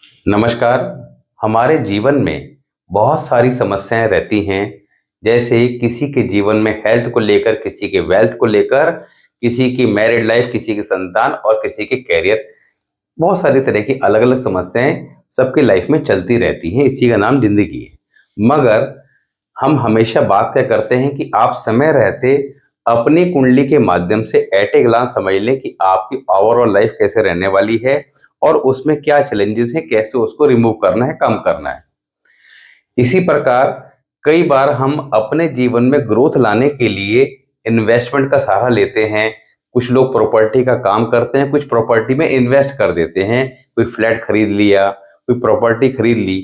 नमस्कार। हमारे जीवन में बहुत सारी समस्याएं रहती हैं। जैसे किसी के जीवन में हेल्थ को लेकर, किसी के वेल्थ को लेकर, किसी की मैरिड लाइफ, किसी की संतान और किसी के कैरियर। बहुत सारी तरह की अलग अलग समस्याएं सबके लाइफ में चलती रहती हैं। इसी का नाम जिंदगी है। मगर हम हमेशा बात क्या करते हैं कि आप समय रहते अपनी कुंडली के माध्यम से एट ए ग्लांस समझ लें कि आपकी ओवरऑल लाइफ कैसे रहने वाली है और उसमें क्या चैलेंजेस हैं, कैसे उसको रिमूव करना है, कम करना है। इसी प्रकार कई बार हम अपने जीवन में ग्रोथ लाने के लिए इन्वेस्टमेंट का सहारा लेते हैं। कुछ लोग प्रॉपर्टी का काम करते हैं, कुछ प्रॉपर्टी में इन्वेस्ट कर देते हैं। कोई फ्लैट खरीद लिया, कोई प्रॉपर्टी खरीद ली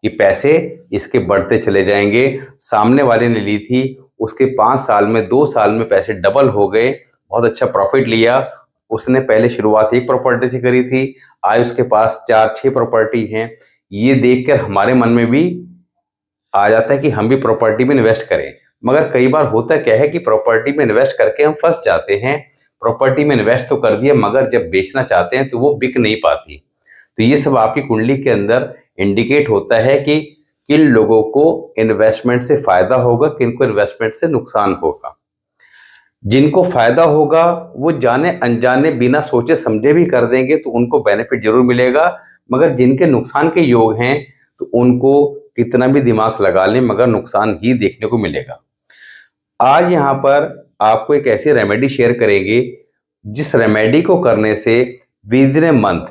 कि पैसे इसके बढ़ते चले जाएंगे। सामने वाले ने ली थी, उसके 5 साल में 2 साल में पैसे डबल हो गए, बहुत अच्छा प्रॉफिट लिया। उसने पहले शुरुआत एक प्रॉपर्टी से करी थी, आज उसके पास 4-6 प्रॉपर्टी हैं। ये देखकर हमारे मन में भी आ जाता है कि हम भी प्रॉपर्टी में इन्वेस्ट करें। मगर कई बार होता क्या है कि प्रॉपर्टी में इन्वेस्ट करके हम फंस जाते हैं। प्रॉपर्टी में इन्वेस्ट तो कर दिया, मगर जब बेचना चाहते हैं तो वो बिक नहीं पाती। तो ये सब आपकी कुंडली के अंदर इंडिकेट होता है कि किन लोगों को इन्वेस्टमेंट से फायदा होगा, किनको इन्वेस्टमेंट से नुकसान होगा। जिनको फायदा होगा वो जाने अनजाने बिना सोचे समझे भी कर देंगे तो उनको बेनिफिट जरूर मिलेगा। मगर जिनके नुकसान के योग हैं तो उनको कितना भी दिमाग लगा लें मगर नुकसान ही देखने को मिलेगा। आज यहाँ पर आपको एक ऐसी रेमेडी शेयर करेंगे जिस रेमेडी को करने से विद इन ए मंथ,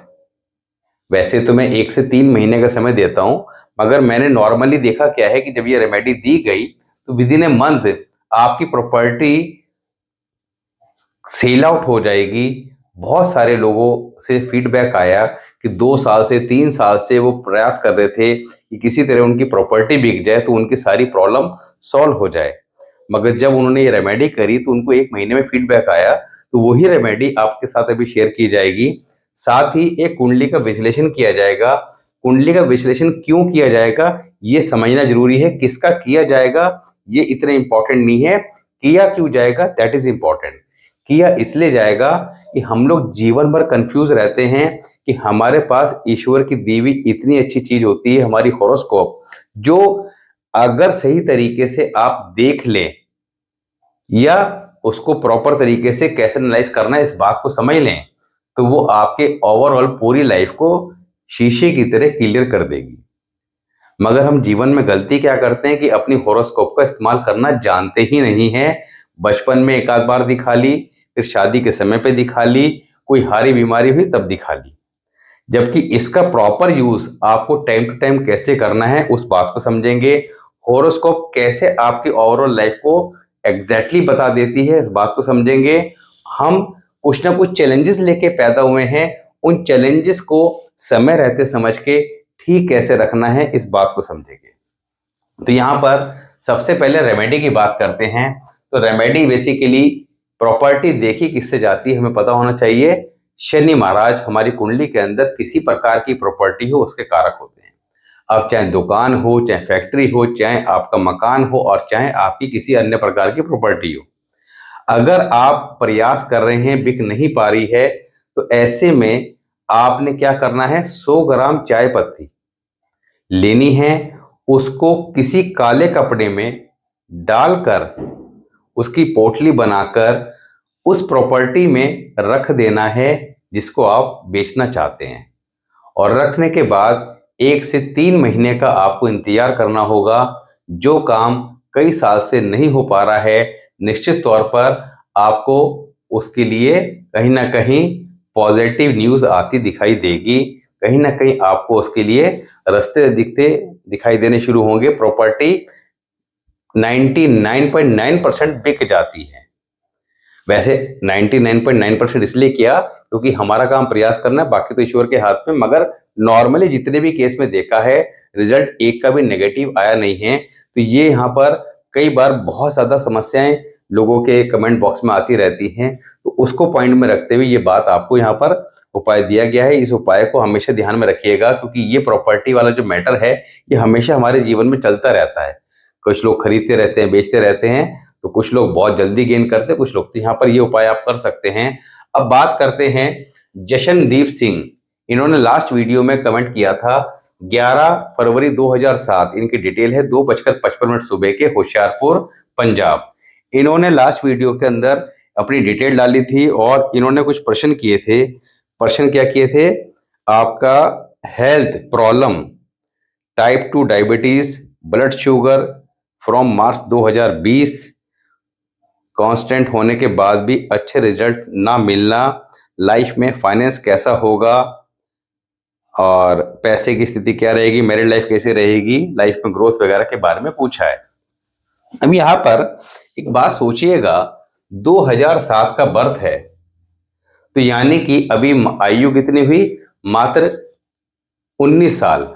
वैसे तो मैं 1 से 3 महीने का समय देता हूं, मगर मैंने नॉर्मली देखा क्या है कि जब ये रेमेडी दी गई तो विद इन ए मंथ आपकी प्रॉपर्टी सेल आउट हो जाएगी। बहुत सारे लोगों से फीडबैक आया कि 2 साल से 3 साल से वो प्रयास कर रहे थे कि किसी तरह उनकी प्रॉपर्टी बिक जाए तो उनकी सारी प्रॉब्लम सॉल्व हो जाए। मगर जब उन्होंने ये रेमेडी करी तो उनको 1 महीने में फीडबैक आया। तो वही रेमेडी आपके साथ अभी शेयर की जाएगी। साथ ही एक कुंडली का विश्लेषण किया जाएगा। कुंडली का विश्लेषण क्यों किया जाएगा ये समझना जरूरी है। किसका किया जाएगा ये इतना इंपॉर्टेंट नहीं है, किया क्यों जाएगा दैट इज इंपॉर्टेंट। किया इसलिए जाएगा कि हम लोग जीवन भर कंफ्यूज रहते हैं कि हमारे पास ईश्वर की दी हुई इतनी अच्छी चीज होती है हमारी हॉरोस्कोप, जो अगर सही तरीके से आप देख लें या उसको प्रॉपर तरीके से कैसे एनालाइज करना है इस बात को समझ लें तो वो आपके ओवरऑल पूरी लाइफ को शीशे की तरह क्लियर कर देगी। मगर हम जीवन में गलती क्या करते हैं कि अपनी हॉरोस्कोप का इस्तेमाल करना जानते ही नहीं है। बचपन में एक आध बार दिखा ली, फिर शादी के समय पे दिखा ली, कोई हारी बीमारी हुई तब दिखा ली। जबकि इसका प्रॉपर यूज आपको टाइम टू टाइम कैसे करना है उस बात को समझेंगे। हॉरोस्कोप कैसे आपकी ओवरऑल लाइफ को एग्जैक्टली बता देती है इस बात को समझेंगे। हम कुछ ना कुछ चैलेंजेस लेके पैदा हुए हैं, उन चैलेंजेस को समय रहते समझ के ठीक कैसे रखना है इस बात को समझेंगे। तो यहाँ पर सबसे पहले रेमेडी की बात करते हैं। तो रेमेडी बेसिकली प्रॉपर्टी देखी किससे जाती है हमें पता होना चाहिए। शनि महाराज हमारी कुंडली के अंदर किसी प्रकार की प्रॉपर्टी हो उसके कारक होते हैं। अब चाहे दुकान हो, चाहे फैक्ट्री हो, चाहे आपका मकान हो और चाहे आपकी किसी अन्य प्रकार की प्रॉपर्टी हो, अगर आप प्रयास कर रहे हैं बिक नहीं पा रही है तो ऐसे में आपने क्या करना है, 100 ग्राम चाय पत्ती लेनी है, उसको किसी काले कपड़े में डालकर उसकी पोटली बनाकर उस प्रॉपर्टी में रख देना है जिसको आप बेचना चाहते हैं। और रखने के बाद 1 से 3 महीने का आपको इंतजार करना होगा। जो काम कई साल से नहीं हो पा रहा है निश्चित तौर पर आपको उसके लिए कहीं ना कहीं पॉजिटिव न्यूज़ आती दिखाई देगी। कहीं ना कहीं आपको उसके लिए रास्ते दिखाई देने शुरू होंगे। प्रॉपर्टी 99.9% बिक जाती है। वैसे 99.9% इसलिए किया क्योंकि हमारा काम प्रयास करना है, बाकी तो ईश्वर के हाथ में। मगर नॉर्मली जितने भी केस में देखा है रिजल्ट एक का भी नेगेटिव आया नहीं है। तो ये यहाँ पर कई बार बहुत ज़्यादा समस्याएं लोगों के कमेंट बॉक्स में आती रहती हैं, तो उसको पॉइंट में रखते हुए ये बात आपको यहाँ पर उपाय दिया गया है। इस उपाय को हमेशा ध्यान में रखिएगा क्योंकि ये प्रॉपर्टी वाला जो मैटर है ये हमेशा हमारे जीवन में चलता रहता है। कुछ लोग खरीदते रहते हैं, बेचते रहते हैं, तो कुछ लोग बहुत जल्दी गेन करते हैं, कुछ लोग। तो यहाँ पर ये उपाय आप कर सकते हैं। अब बात करते हैं जशनदीप सिंह, इन्होंने लास्ट वीडियो में कमेंट किया था 11 फरवरी 2007, इनकी डिटेल है 2:55 सुबह के, होशियारपुर पंजाब। इन्होंने लास्ट वीडियो के अंदर अपनी डिटेल डाली थी और इन्होंने कुछ प्रश्न किए थे। प्रश्न क्या किए थे? आपका health problem, type 2 diabetes, blood sugar from March 2020, constant होने के बाद भी अच्छे रिजल्ट ना मिलना, लाइफ में फाइनेंस कैसा होगा और पैसे की स्थिति क्या रहेगी, मैरिड लाइफ कैसे रहेगी, लाइफ में ग्रोथ वगैरह के बारे में पूछा है। अब यहाँ पर एक बात सोचिएगा, 2007 का बर्थ है, तो यानी कि अभी आयु कितनी हुई? मात्र 19 साल।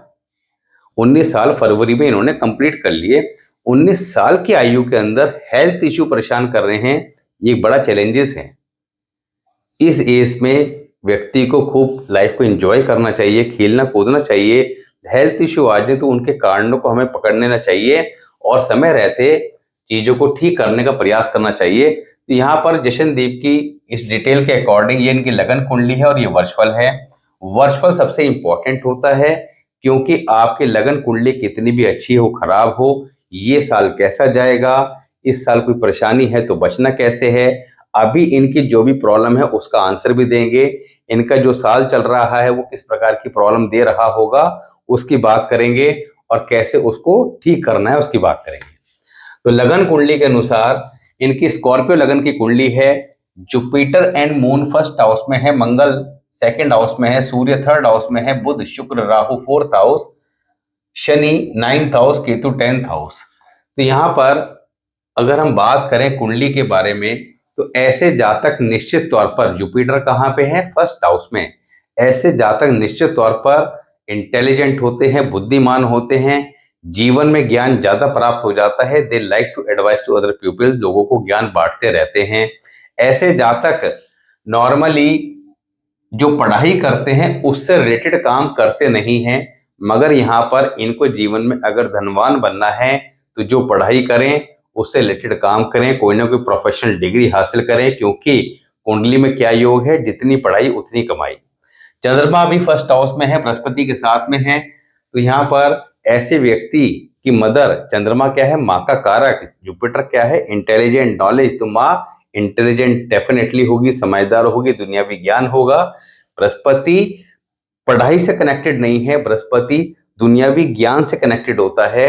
19 साल फरवरी में इन्होंने कंप्लीट कर लिए। 19 साल की आयु के अंदर हेल्थ इश्यू परेशान कर रहे हैं, ये एक बड़ा चैलेंजेस है। इस एज में व्यक्ति को खूब लाइफ को एंजॉय करना चाहिए, खेलना कूदना चाहिए। हेल्थ इश्यू आ जाए तो उनके कारणों को हमें पकड़ लेना चाहिए और समय रहते चीजों को ठीक करने का प्रयास करना चाहिए। तो यहाँ पर जशनदीप की इस डिटेल के अकॉर्डिंग ये इनकी लगन कुंडली है और ये वर्षफल है। वर्षफल सबसे इंपॉर्टेंट होता है, क्योंकि आपकी लगन कुंडली कितनी भी अच्छी हो खराब हो, ये साल कैसा जाएगा, इस साल कोई परेशानी है तो बचना कैसे है, अभी इनकी जो भी प्रॉब्लम है उसका आंसर भी देंगे। इनका जो साल चल रहा है वो किस प्रकार की प्रॉब्लम दे रहा होगा उसकी बात करेंगे और कैसे उसको ठीक करना है उसकी बात करेंगे। तो लगन कुंडली के अनुसार इनकी स्कॉर्पियो लगन की कुंडली है। Jupiter and moon first house में है, मंगल सेकंड हाउस में है, सूर्य थर्ड हाउस में है, Budh Shukra Rahu fourth house, Shani ninth house, Ketu 10th house. तो यहाँ पर अगर हम बात करें कुंडली के बारे में तो ऐसे जातक निश्चित तौर पर, जुपिटर कहाँ पे है? फर्स्ट हाउस में। ऐसे जातक निश्चित तौर पर इंटेलिजेंट होते हैं, बुद्धिमान होते हैं, जीवन में ज्ञान ज्यादा प्राप्त हो जाता है। They like to advise to other people, लोगों को ज्ञान बांटते रहते हैं। ऐसे जातक नॉर्मली जो पढ़ाई करते हैं उससे रिलेटेड काम करते नहीं हैं, मगर यहाँ पर इनको जीवन में अगर धनवान बनना है तो जो पढ़ाई करें उससे रिलेटेड काम करें, कोई ना कोई प्रोफेशनल डिग्री हासिल करें, क्योंकि कुंडली में क्या योग है? जितनी पढ़ाई उतनी कमाई। चंद्रमा भी फर्स्ट हाउस में है, बृहस्पति के साथ में है। तो यहाँ पर ऐसे व्यक्ति की मदर, चंद्रमा क्या है? माँ का कारक, जुपिटर क्या है? इंटेलिजेंट नॉलेज, तो माँ इंटेलिजेंट डेफिनेटली होगी, समझदार होगी, दुनियावी ज्ञान होगा। बृहस्पति पढ़ाई से कनेक्टेड नहीं है, बृहस्पति दुनियावी ज्ञान से कनेक्टेड होता है।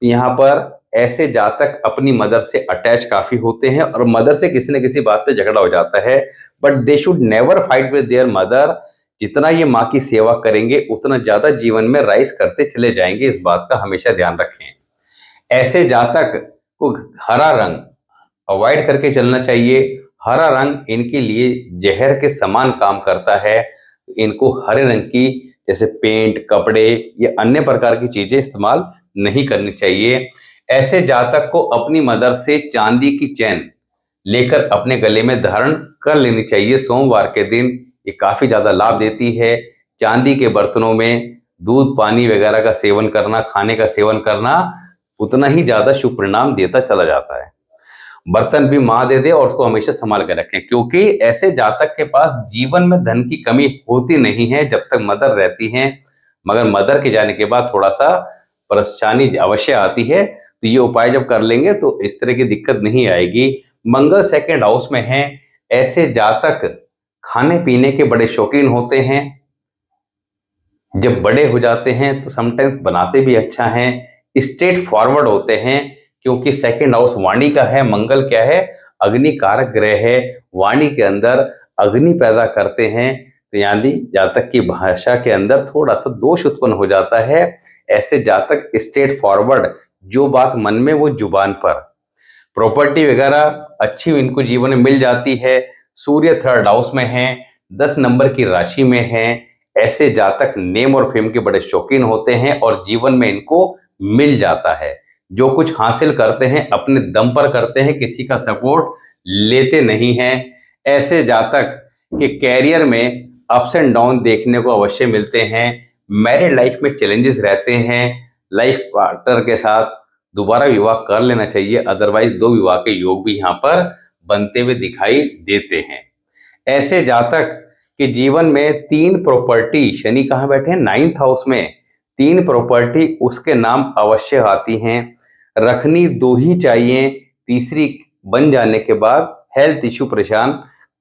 यहाँ पर ऐसे जातक अपनी मदर से अटैच काफी होते हैं और मदर से किसी न किसी बात पे झगड़ा हो जाता है, but they should never fight with their mother. जितना ये माँ की सेवा करेंगे उतना ज्यादा जीवन में राइज करते चले जाएंगे, इस बात का हमेशा ध्यान रखें। ऐसे जातक को हरा रंग अवॉइड करके चलना चाहिए। हरा रंग इनके लिए जहर के समान काम करता है। इनको हरे रंग की जैसे पेंट, कपड़े या अन्य प्रकार की चीजें इस्तेमाल नहीं करनी चाहिए। ऐसे जातक को अपनी मदर से चांदी की चैन लेकर अपने गले में धारण कर लेनी चाहिए सोमवार के दिन, ये काफी ज्यादा लाभ देती है। चांदी के बर्तनों में दूध पानी वगैरह का सेवन करना, खाने का सेवन करना उतना ही ज्यादा शुभ परिणाम देता चला जाता है। बर्तन भी माँ दे दे और उसको हमेशा संभाल कर रखें, क्योंकि ऐसे जातक के पास जीवन में धन की कमी होती नहीं है जब तक मदर रहती हैं, मगर मदर के जाने के बाद थोड़ा सा परेशानी अवश्य आती है। तो ये उपाय जब कर लेंगे तो इस तरह की दिक्कत नहीं आएगी। मंगल सेकंड हाउस में है। ऐसे जातक खाने पीने के बड़े शौकीन होते हैं, जब बड़े हो जाते हैं तो समटाइम्स बनाते भी अच्छा हैं, स्ट्रेट फॉरवर्ड होते हैं, क्योंकि सेकंड हाउस वाणी का है। मंगल क्या है? अग्नि कारक ग्रह है, वाणी के अंदर अग्नि पैदा करते हैं। तो यानी जातक की भाषा के अंदर थोड़ा सा दोष उत्पन्न हो जाता है। ऐसे जातक स्ट्रेट फॉरवर्ड, जो बात मन में वो जुबान पर। प्रॉपर्टी वगैरह अच्छी इनको जीवन में मिल जाती है। सूर्य थर्ड हाउस में है, 10 नंबर की राशि में है। ऐसे जातक नेम और फेम के बड़े शौकीन होते हैं और जीवन में इनको मिल जाता है। जो कुछ हासिल करते हैं अपने दम पर करते हैं, किसी का सपोर्ट लेते नहीं हैं। ऐसे जातक के कैरियर में अप्स एंड डाउन देखने को अवश्य मिलते हैं। मैरिड लाइफ में चैलेंजेस रहते हैं। लाइफ पार्टनर के साथ दोबारा विवाह कर लेना चाहिए, अदरवाइज 2 विवाह के योग भी यहाँ पर बनते हुए दिखाई देते हैं। ऐसे जातक कि जीवन में 3 प्रॉपर्टी, शनि कहाँ बैठे हैं, 9th हाउस में, 3 प्रॉपर्टी उसके नाम अवश्य आती हैं। रखनी 2 ही चाहिए, तीसरी बन जाने के बाद हेल्थ इश्यू परेशान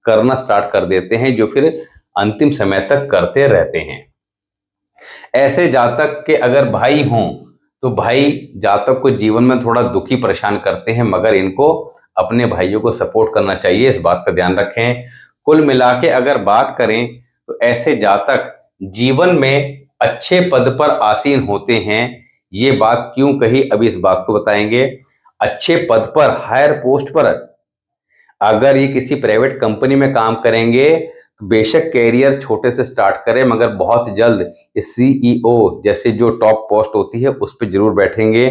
करना स्टार्ट कर देते हैं, जो फिर अंतिम समय तक करते रहते हैं। ऐसे जातक के अगर भाई हों तो भाई जातक को जीवन में थोड़ा दुखी परेशान करते हैं, मगर इनको अपने भाइयों को सपोर्ट करना चाहिए, इस बात का ध्यान रखें। कुल मिला के अगर बात करें तो ऐसे जातक जीवन में अच्छे पद पर आसीन होते हैं। ये बात क्यों कही, अभी इस बात को बताएंगे। अच्छे पद पर, हायर पोस्ट पर अगर ये किसी प्राइवेट कंपनी में काम करेंगे तो बेशक कैरियर छोटे से स्टार्ट करें, मगर बहुत जल्द ये सीईओ जैसे जो टॉप पोस्ट होती है उस पर जरूर बैठेंगे।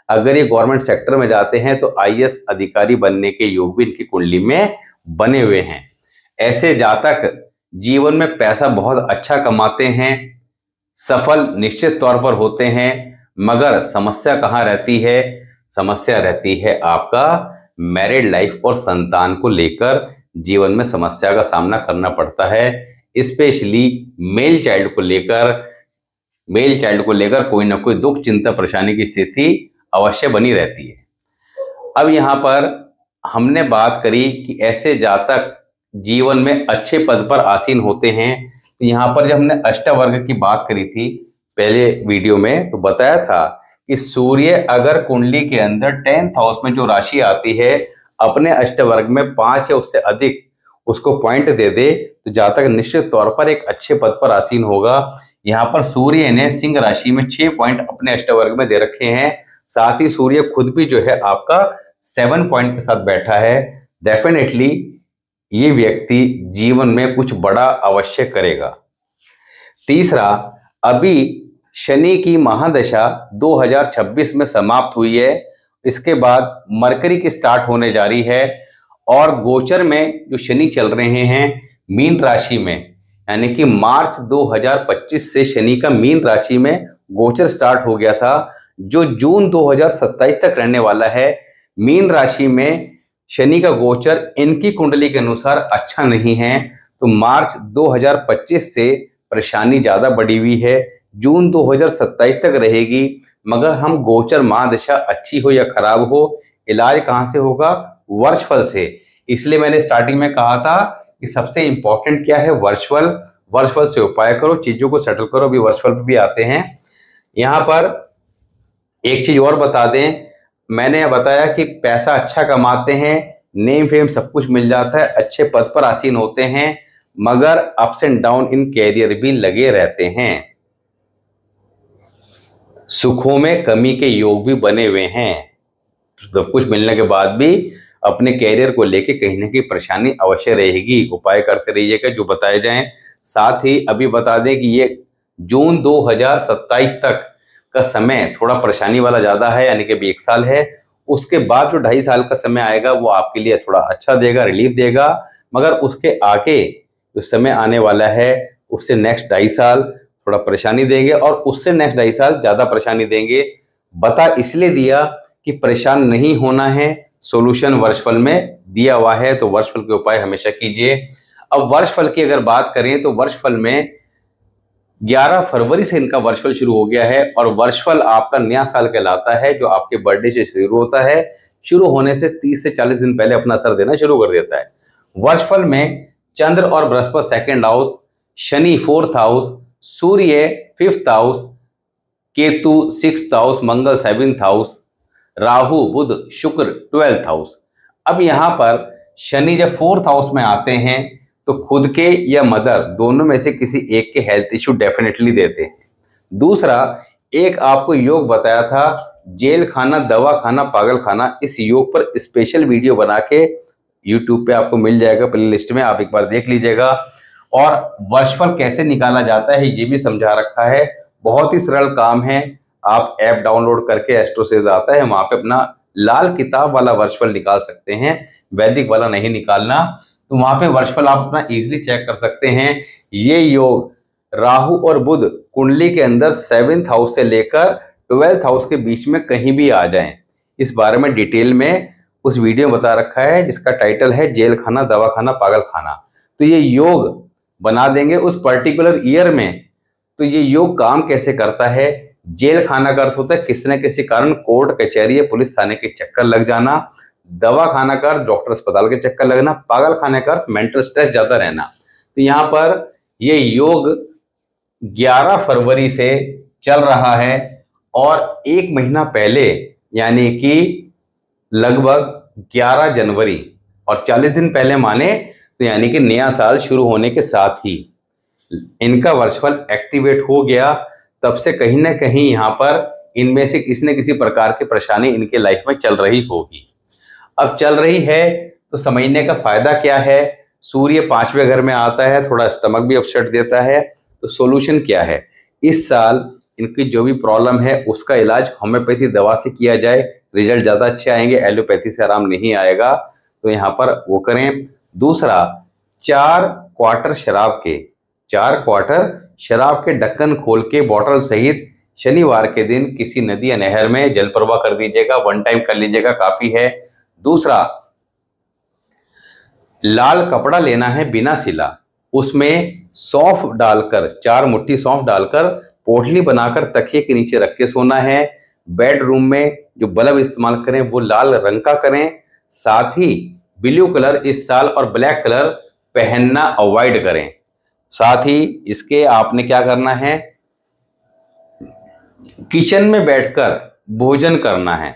अगर ये गवर्नमेंट सेक्टर में जाते हैं तो आईएएस अधिकारी बनने के योग भी इनकी कुंडली में बने हुए हैं। ऐसे जातक जीवन में पैसा बहुत अच्छा कमाते हैं, सफल निश्चित तौर पर होते हैं, मगर समस्या कहाँ रहती है, समस्या रहती है आपका मैरिड लाइफ और संतान को लेकर। जीवन में समस्या का सामना करना पड़ता है, स्पेशली मेल चाइल्ड को लेकर कोई ना कोई दुख चिंता परेशानी की स्थिति अवश्य बनी रहती है। अब यहाँ पर हमने बात करी कि ऐसे जातक जीवन में अच्छे पद पर आसीन होते हैं। तो यहाँ पर जब हमने अष्टवर्ग की बात करी थी पहले वीडियो में, तो बताया था कि सूर्य अगर कुंडली के अंदर 10th हाउस में जो राशि आती है अपने अष्टवर्ग में 5 या उससे अधिक उसको पॉइंट दे दे तो जातक निश्चित तौर पर एक अच्छे पद पर आसीन होगा। यहाँ पर सूर्य ने सिंह राशि में 6 पॉइंट अपने अष्टवर्ग में दे रखे हैं, साथ ही सूर्य खुद भी जो है आपका 7 पॉइंट के साथ बैठा है। डेफिनेटली ये व्यक्ति जीवन में कुछ बड़ा अवश्य करेगा। तीसरा, अभी शनि की महादशा 2026 में समाप्त हुई है, इसके बाद मरकरी की स्टार्ट होने जा रही है और गोचर में जो शनि चल रहे हैं मीन राशि में, यानी कि मार्च 2025 से शनि का मीन राशि में गोचर स्टार्ट हो गया था, जो जून 2027 तक रहने वाला है। मीन राशि में शनि का गोचर इनकी कुंडली के अनुसार अच्छा नहीं है, तो मार्च 2025 से परेशानी ज़्यादा बढ़ी हुई है, जून 2027 तक रहेगी। मगर हम गोचर महादशा अच्छी हो या खराब हो, इलाज कहाँ से होगा, वर्षफल से। इसलिए मैंने स्टार्टिंग में कहा था कि सबसे इंपॉर्टेंट क्या है, वर्षफल से उपाय करो, चीज़ों को सेटल करो। अभी वर्षफल भी आते हैं। यहाँ पर एक चीज़ और बता दें, मैंने बताया कि पैसा अच्छा कमाते हैं, नेम फेम सब कुछ मिल जाता है, अच्छे पद पर आसीन होते हैं, मगर ups and down in career भी लगे रहते हैं। सुखों में कमी के योग भी बने हुए हैं। सब कुछ मिलने के बाद भी अपने कैरियर को लेके कहीं ना कहीं परेशानी अवश्य रहेगी। उपाय करते रहिएगा जो बताए जाएं। साथ ही अभी बता दें कि ये जून 2027 तक का समय थोड़ा परेशानी वाला ज़्यादा है, यानी कि अभी 1 साल है। उसके बाद जो 2.5 साल का समय आएगा वो आपके लिए थोड़ा अच्छा देगा, रिलीफ देगा। मगर उसके आगे जो समय आने वाला है उससे नेक्स्ट 2.5 साल थोड़ा परेशानी देंगे और उससे नेक्स्ट 2.5 साल ज़्यादा परेशानी देंगे। बता इसलिए दिया कि परेशान नहीं होना है, सॉल्यूशन वर्षफल में दिया हुआ है, तो वर्षफल के उपाय हमेशा कीजिए। अब वर्षफल की अगर बात करें तो वर्षफल में 11 फरवरी से इनका वर्षफल शुरू हो गया है और वर्षफल आपका नया साल कहलाता है, जो आपके बर्थडे से शुरू होता है। शुरू होने से 30 से 40 दिन पहले अपना असर देना शुरू कर देता है। वर्षफल में चंद्र और Brihaspati 2nd house, Shani 4th house, Surya 5th house, Ketu 6th house, Mangal 7th house, Rahu Budh Shukra 12th house. अब यहाँ पर शनि जब 4th हाउस में आते हैं तो खुद के या मदर दोनों में से किसी एक के हेल्थ इश्यू डेफिनेटली देते हैं। दूसरा, एक आपको योग बताया था, जेल खाना, दवा खाना, पागल खाना, इस योग पर स्पेशल वीडियो बना के यूट्यूब पे आपको मिल जाएगा प्लेलिस्ट में, आप एक बार देख लीजिएगा। और वर्षफल कैसे निकाला जाता है ये भी समझा रखा है, बहुत ही सरल काम है। आप ऐप डाउनलोड करके, एस्ट्रोसेज आता है, वहां पे अपना लाल किताब वाला वर्षफल निकाल सकते हैं, वैदिक वाला नहीं निकालना। तो वहां पे वर्षफल आप अपना इजीली चेक कर सकते हैं। ये योग राहु और बुध कुंडली के अंदर 7th हाउस से लेकर 12th हाउस के बीच में कहीं भी आ जाएं, इस बारे में डिटेल में उस वीडियो में बता रखा है, जिसका टाइटल है जेल खाना, दवा खाना, पागल खाना। तो ये योग बना देंगे उस पर्टिकुलर ईयर में। तो ये योग काम कैसे करता है? जेल खाना का अर्थ होता है किसी न किसी कारण कोर्ट कचहरी या पुलिस थाने के चक्कर लग जाना। दवा खाना का अर्थ डॉक्टर अस्पताल के चक्कर लगना। पागल खाने का अर्थ मेंटल स्ट्रेस ज्यादा रहना। तो यहाँ पर ये योग 11 फरवरी से चल रहा है और एक महीना पहले यानी कि लगभग 11 जनवरी और 40 दिन पहले माने तो यानी कि नया साल शुरू होने के साथ ही इनका वर्चुअल एक्टिवेट हो गया। तब से कहीं ना कहीं यहाँ पर इनमें से किसी न किसी प्रकार की परेशानी इनके लाइफ में चल रही होगी। अब चल रही है तो समझने का फायदा क्या है? सूर्य 5वें घर में आता है, थोड़ा स्टमक भी अपसेट देता है। तो सॉल्यूशन क्या है? इस साल इनकी जो भी प्रॉब्लम है उसका इलाज होम्योपैथी दवा से किया जाए, रिजल्ट ज़्यादा अच्छे आएंगे। एलोपैथी से आराम नहीं आएगा, तो यहाँ पर वो करें। दूसरा, 4 क्वार्टर शराब के ढक्कन खोल के बॉटल सहित शनिवार के दिन किसी नदी या नहर में जल प्रवाह कर दीजिएगा। 1 टाइम कर लीजिएगा, काफी है। दूसरा, लाल कपड़ा लेना है बिना सिला, उसमें सौंफ डालकर 4 मुट्ठी सौंफ डालकर पोटली बनाकर तकिए के नीचे रख के सोना है। बेडरूम में जो बल्ब इस्तेमाल करें वो लाल रंग का करें। साथ ही ब्लू कलर इस साल और ब्लैक कलर पहनना अवॉइड करें। साथ ही इसके आपने क्या करना है? किचन में बैठकर भोजन करना है।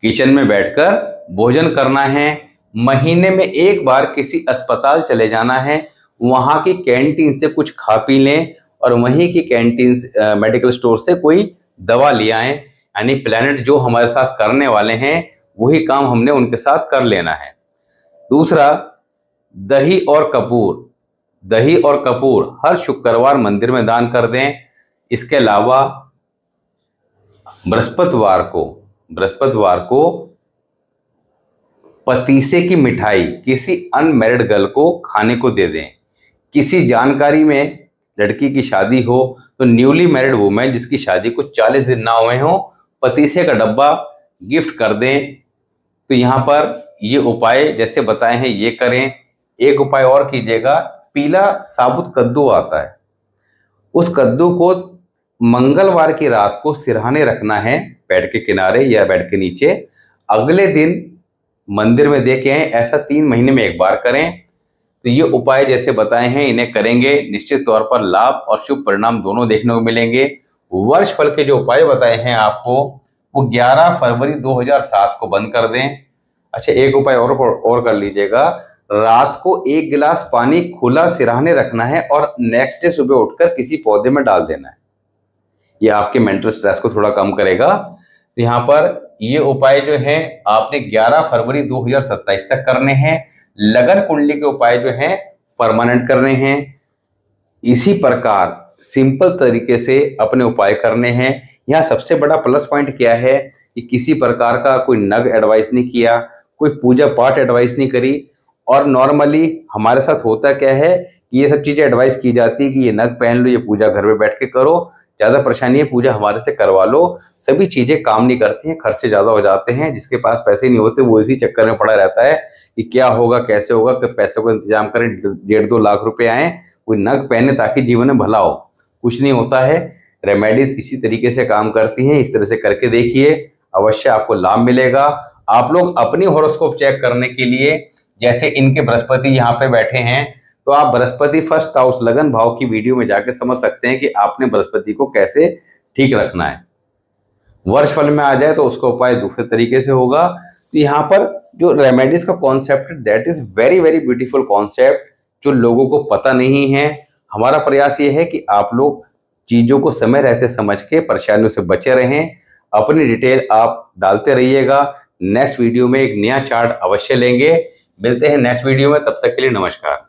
किचन में बैठकर भोजन करना है। महीने में एक बार किसी अस्पताल चले जाना है, वहां की कैंटीन से कुछ खा पी लें और वहीं की कैंटीन मेडिकल स्टोर से कोई दवा ले आएं। यानी प्लेनेट जो हमारे साथ करने वाले हैं वही काम हमने उनके साथ कर लेना है। दूसरा, दही और कपूर हर शुक्रवार मंदिर में दान कर दें। इसके अलावा बृहस्पतिवार को पतीसे की मिठाई किसी अनमैरिड गर्ल को खाने को दे दें। किसी जानकारी में लड़की की शादी हो तो न्यूली मैरिड वुमेन जिसकी शादी को 40 दिन ना हुए हो, पतीसे का डब्बा गिफ्ट कर दें। तो यहाँ पर ये उपाय जैसे बताए हैं ये करें। एक उपाय और कीजिएगा, पीला साबुत कद्दू आता है, उस कद्दू को मंगलवार की रात को सिरहाने रखना है, बेड के किनारे या बेड के नीचे। अगले दिन मंदिर में दे के आए। ऐसा 3 महीने में एक बार करें। तो ये उपाय जैसे बताए हैं इन्हें करेंगे, निश्चित तौर पर लाभ और शुभ परिणाम दोनों देखने को मिलेंगे। वर्ष फल के जो उपाय बताए हैं आपको, वो 11 फरवरी 2007 को बंद कर दें। अच्छा, एक उपाय और कर लीजिएगा, रात को 1 गिलास पानी खुला सिरहाने रखना है और नेक्स्ट डे सुबह उठकर किसी पौधे में डाल देना है। ये आपके मेंटल स्ट्रेस को थोड़ा कम करेगा। तो यहाँ पर ये उपाय जो है आपने 11 फरवरी 2027 तक करने हैं। लगन कुंडली के उपाय जो हैं परमानेंट करने हैं। इसी प्रकार सिंपल तरीके से अपने उपाय करने हैं। यहाँ सबसे बड़ा प्लस पॉइंट क्या है कि किसी प्रकार का कोई नग एडवाइस नहीं किया, कोई पूजा पाठ एडवाइस नहीं करी। और नॉर्मली हमारे साथ होता क्या है कि ये सब चीजें एडवाइस की जाती है कि ये नग पहन लो, ये पूजा घर में बैठ के करो, ज्यादा परेशानी है पूजा हमारे से करवा लो। सभी चीजें काम नहीं करती हैं, खर्चे ज्यादा हो जाते हैं। जिसके पास पैसे नहीं होते वो इसी चक्कर में पड़ा रहता है कि क्या होगा कैसे होगा, कि पैसों का इंतजाम करें, 1.5-2 लाख रुपए आए, कोई नग पहने ताकि जीवन में भला हो। कुछ नहीं होता है। रेमेडीज इसी तरीके से काम करती हैं। इस तरह से करके देखिए, अवश्य आपको लाभ मिलेगा। आप लोग अपनी हॉरोस्कोप चेक करने के लिए, जैसे इनके बृहस्पति यहाँ पे बैठे हैं, तो आप बृहस्पति फर्स्ट हाउस लगन भाव की वीडियो में जाके समझ सकते हैं कि आपने बृहस्पति को कैसे ठीक रखना है। वर्ष फल में आ जाए तो उसका उपाय दूसरे तरीके से होगा। तो यहाँ पर जो रेमेडीज का कॉन्सेप्ट है that is very very beautiful concept, जो लोगों को पता नहीं है। हमारा प्रयास ये है कि आप लोग चीजों को समय रहते समझ के परेशानियों से बचे रहें। अपनी डिटेल आप डालते रहिएगा। नेक्स्ट वीडियो में एक नया चार्ट अवश्य लेंगे। मिलते हैं नेक्स्ट वीडियो में, तब तक के लिए नमस्कार।